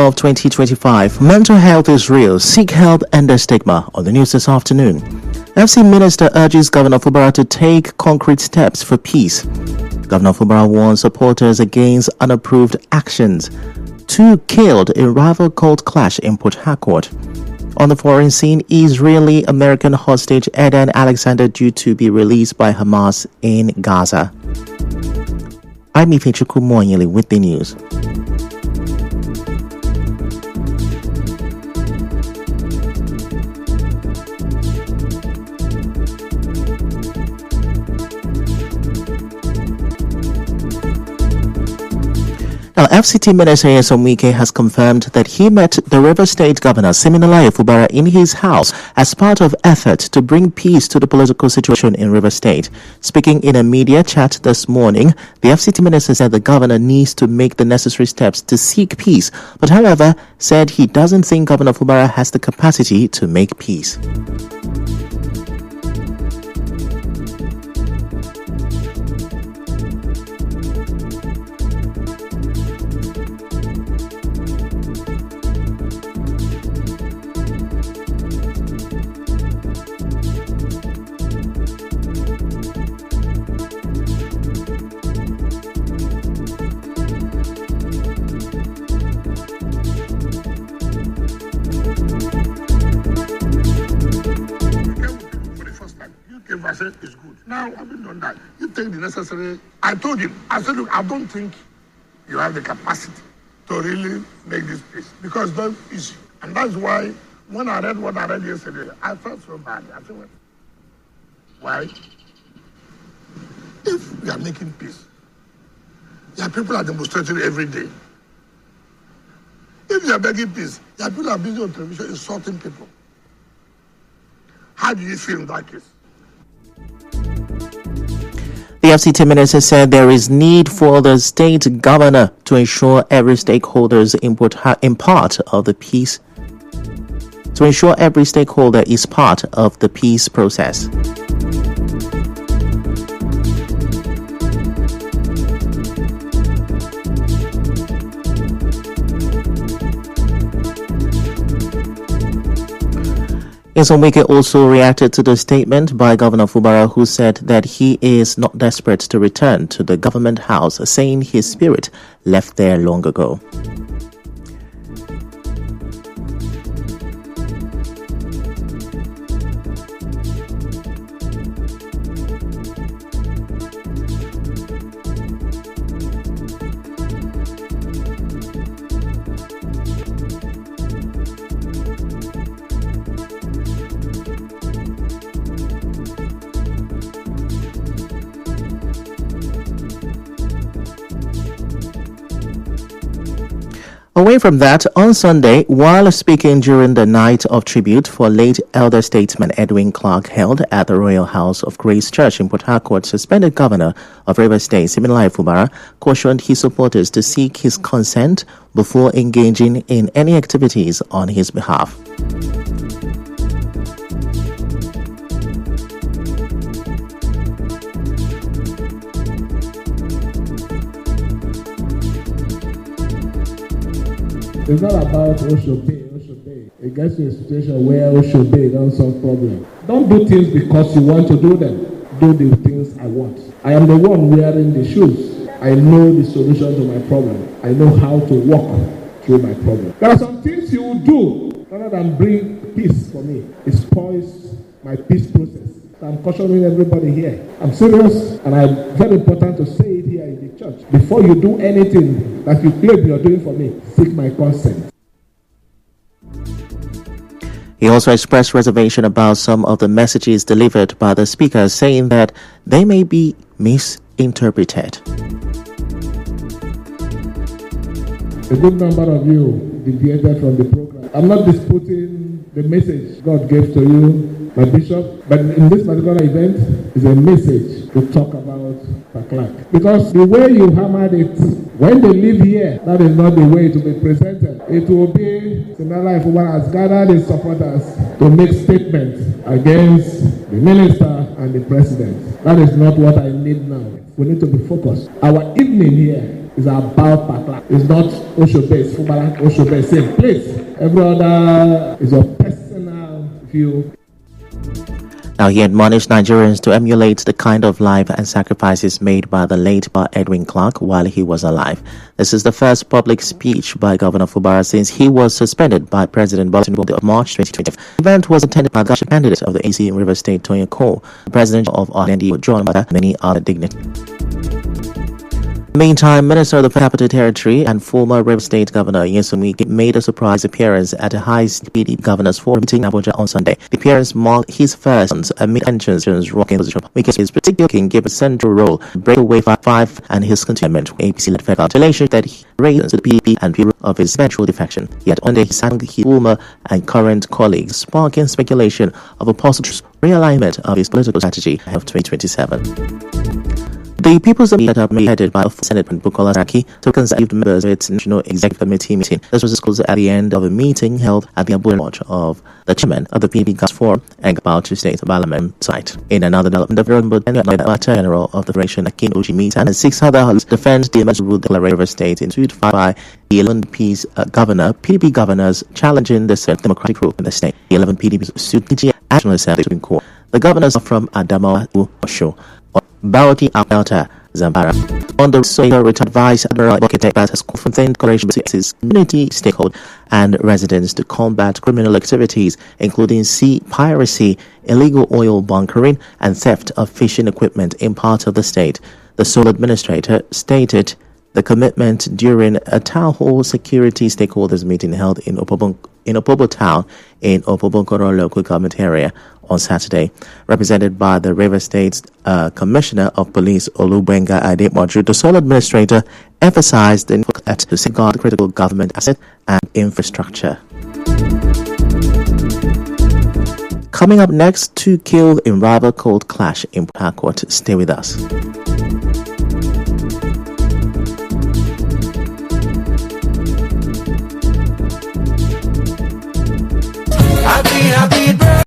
12, 2025. Mental health is real. Seek help and the stigma. On the news this afternoon. FC Minister urges Governor Fubara to take concrete steps for peace. Governor Fubara warns supporters against unapproved actions. 2 killed in rival cult clash in Port Harcourt. On the foreign scene, Israeli-American hostage Eden Alexander due to be released by Hamas in Gaza. I'm Ifechuku Moyeli with the news. Now, FCT Minister Nyesom Wike has confirmed that he met the River State Governor Siminalayi Fubara in his house as part of efforts to bring peace to the political situation in River State. Speaking in a media chat this morning, the FCT Minister said the governor needs to make the necessary steps to seek peace, but however, said he doesn't think Governor Fubara has the capacity to make peace. Is good. Now, having done that, you take the necessary. I told him, I said, look, I don't think you have the capacity to really make this peace because it's not easy. And that's why when I read what I read yesterday, I felt so bad. I said, well, why? If we are making peace, there are people are demonstrating every day. If you are begging peace, there are people are busy on television insulting people. How do you feel in that case? The FCT Minister said there is need for the state governor to ensure every stakeholder's input in part of the peace. To ensure every stakeholder is part of the peace process. Nyesom Wike also reacted to the statement by Governor Fubara, who said that he is not desperate to return to the government house, saying his spirit left there long ago. Away from that, on Sunday, while speaking during the night of tribute for late elder statesman Edwin Clark held at the Royal House of Grace Church in Port Harcourt, suspended Governor of River State Siminalayi Fubara cautioned his supporters to seek his consent before engaging in any activities on his behalf. It's not about Oshobe. It gets to a situation where Oshobe don't solve problems. Don't do things because you want to do them. Do the things I want. I am the one wearing the shoes. I know the solution to my problem. I know how to walk through my problem. There are some things you will do rather than bring peace for me. It spoils my peace process. I'm cautioning everybody here. I'm serious, and it's very important to say it here in the church. Before you do anything that you claim you're doing for me, seek my consent. He also expressed reservation about some of the messages delivered by the speaker, saying that they may be misinterpreted. A good number of you deviated from the program. I'm not disputing the message God gave to you, my bishop, but in this particular event is a message to talk about Paklak. Because the way you hammered it, when they live here, that is not the way to be presented. It will be Siminalayi Fubara has gathered his supporters to make statements against the minister and the president. That is not what I need now. We need to be focused. Our evening here It's about Pakla. It's not Oshobe, it's Fubara, Oshobe, same place. Every other is your personal view. Now, he admonished Nigerians to emulate the kind of life and sacrifices made by the late Bar Edwin Clark while he was alive. This is the first public speech by Governor Fubara since he was suspended by President Bola Tinubu of March 2020. The event was attended by the candidate of the AC in River State, Toyin Cole, the president of RND, John Mata, and many other dignitaries. Meantime, Minister of the Capital Territory and former River State Governor Nyesom Wike made a surprise appearance at a high-speed governors forum meeting in Abuja on Sunday. The appearance marked his first amid tensions rocking position. Wike is particularly given a central role to break away 5 and his continuement with APC-led federal calculation that he raised to the PDP and bureau of his eventual defection. Yet under his former and current colleagues, sparking speculation of a possible realignment of his political strategy of 2027. The People's Assembly set up headed by Senate Bukola Saraki to constitute members of its National Executive Committee meeting. This was disclosed at the end of a meeting held at the Abuja lodge of the chairman of the PDP Gas Forum and Bauchi State Parliament site. In another development, the Director General of the Federation, Akin Uchi meet and 6 other hosts defend the emergency rule declaration of state in suit filed by the 11 PDP governors challenging the democratic rule in the state. The 11 PDP suit the National Assembly Supreme Court. The governors are from Adamawa to Osho, Bauchi, Alta, Zamfara. On the soil, retired Vice Admiral Bokete has confirmed collaboration with its community stakeholders and residents to combat criminal activities, including sea piracy, illegal oil bunkering, and theft of fishing equipment in parts of the state. The sole administrator stated the commitment during a town hall security stakeholders meeting held in Opobo Town in Opobonkoro local government area on Saturday. Represented by the River State's Commissioner of Police Olubenga Ademoju, the sole administrator emphasized the need to safeguard critical government assets and infrastructure. Coming up next, 2 killed in rival cold clash in Port Harcourt. Stay with us. Happy birthday.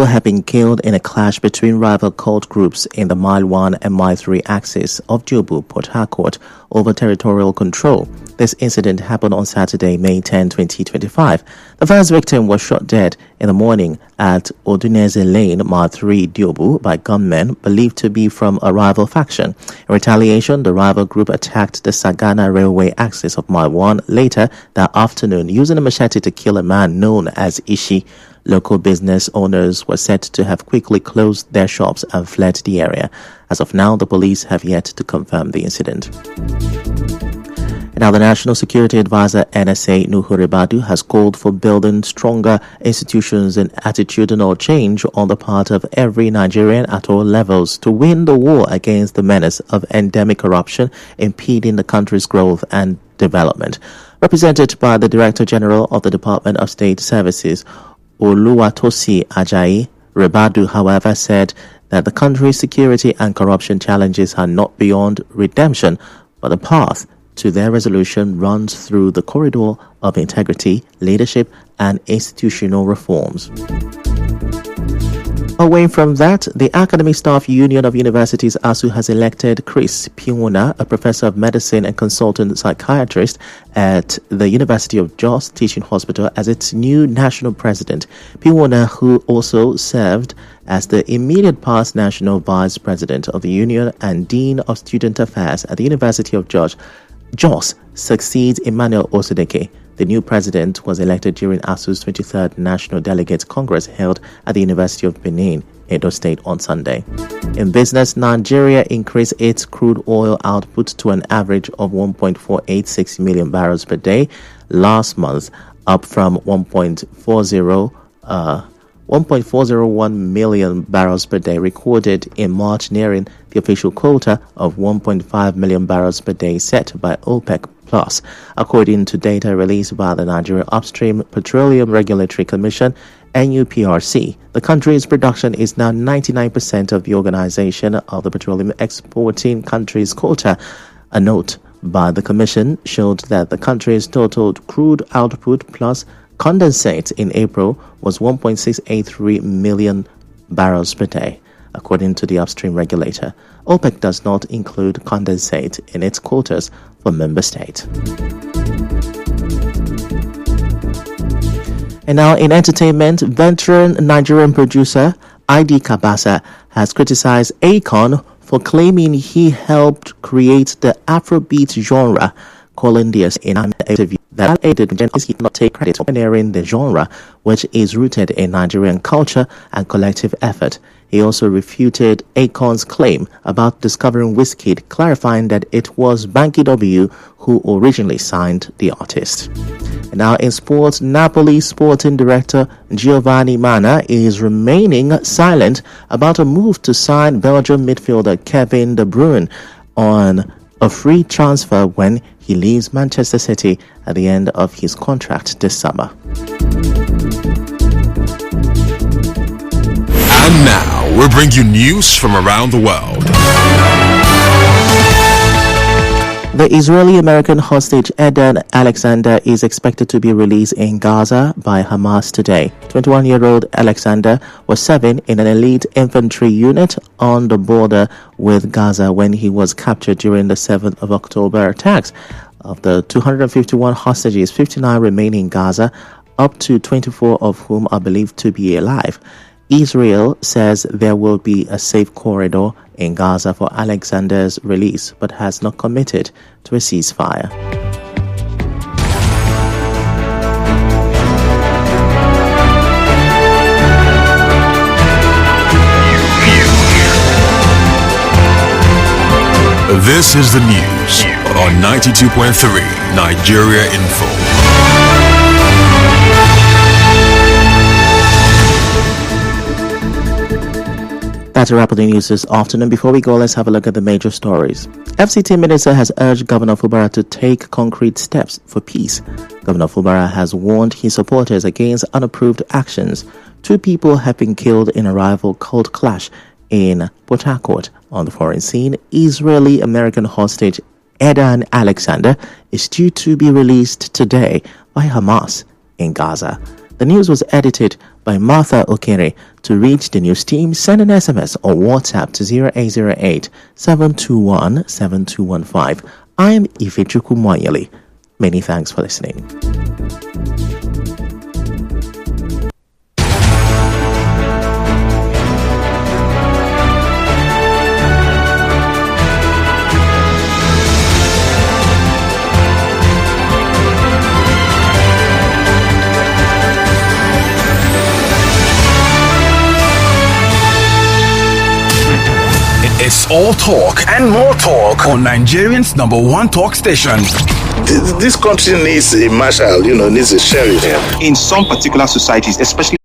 Have been killed in a clash between rival cult groups in the Mile 1 and Mile 3 axis of Diobu, Port Harcourt, over territorial control. This incident happened on Saturday, May 10, 2025. The first victim was shot dead in the morning at Oduneze Lane, Mile 3, Diobu, by gunmen believed to be from a rival faction. In retaliation, the rival group attacked the Sagana Railway axis of Mile 1 later that afternoon, using a machete to kill a man known as Ishi. Local business owners were said to have quickly closed their shops and fled the area. As of now, the police have yet to confirm the incident. Now, the National Security Advisor, NSA, Nuhu Ribadu, has called for building stronger institutions and attitudinal change on the part of every Nigerian at all levels to win the war against the menace of endemic corruption impeding the country's growth and development. Represented by the Director General of the Department of State Services, Oluwatosi Ajayi, Ribadu, however, said that the country's security and corruption challenges are not beyond redemption, but the path to their resolution runs through the corridor of integrity, leadership, and institutional reforms. Away from that, the Academic Staff Union of Universities ASU has elected Chris Piwona, a professor of medicine and consultant psychiatrist at the University of Jos Teaching Hospital, as its new national president. Piwona, who also served as the immediate past national vice president of the union and dean of student affairs at the University of Jos, succeeds Emmanuel Osodeke. The new president was elected during ASU's 23rd National Delegates Congress held at the University of Benin, Edo State on Sunday. In business, Nigeria increased its crude oil output to an average of 1.486 million barrels per day last month, up from 1.401 million barrels per day recorded in March, nearing the official quota of 1.5 million barrels per day set by OPEC+, according to data released by the Nigeria Upstream Petroleum Regulatory Commission, NUPRC. The country's production is now 99% of the Organization of the Petroleum Exporting Countries quota. A note by the Commission showed that the country's total crude output plus condensate in April was 1.683 million barrels per day, according to the upstream regulator. OPEC does not include condensate in its quotas for member states. And now in entertainment, veteran Nigerian producer ID Kabasa has criticized Akon for claiming he helped create the Afrobeat genre, calling this in an interview that aided he not take credit for pioneering the genre, which is rooted in Nigerian culture and collective effort. He also refuted Akon's claim about discovering Wizkid, clarifying that it was Banky W who originally signed the artist. And now in sports, Napoli sporting director Giovanni Manna is remaining silent about a move to sign Belgian midfielder Kevin De Bruyne on a free transfer when he leaves Manchester City at the end of his contract this summer. And now we bring you news from around the world. The Israeli-American hostage Eden Alexander is expected to be released in Gaza by Hamas today. 21-year-old Alexander was serving in an elite infantry unit on the border with Gaza when he was captured during the 7th of October attacks. Of the 251 hostages, 59 remain in Gaza, up to 24 of whom are believed to be alive. Israel says there will be a safe corridor in Gaza for Alexander's release, but has not committed to a ceasefire. This is the news on 92.3 Nigeria Info. That's a wrap of the news this afternoon. Before we go, let's have a look at the major stories. FCT Minister has urged Governor Fubara to take concrete steps for peace. Governor Fubara has warned his supporters against unapproved actions. 2 people have been killed in a rival cult clash in Port Harcourt. On the foreign scene, Israeli-American hostage Eden Alexander is due to be released today by Hamas in Gaza. The news was edited by Martha Okere. To reach the news team, send an SMS or WhatsApp to 0808-721-7215. I'm Ifechukwu Mwanyeli. Many thanks for listening. It's all talk and more talk on Nigerians' #1 talk station. This country needs a marshal, needs a sheriff. In some particular societies, especially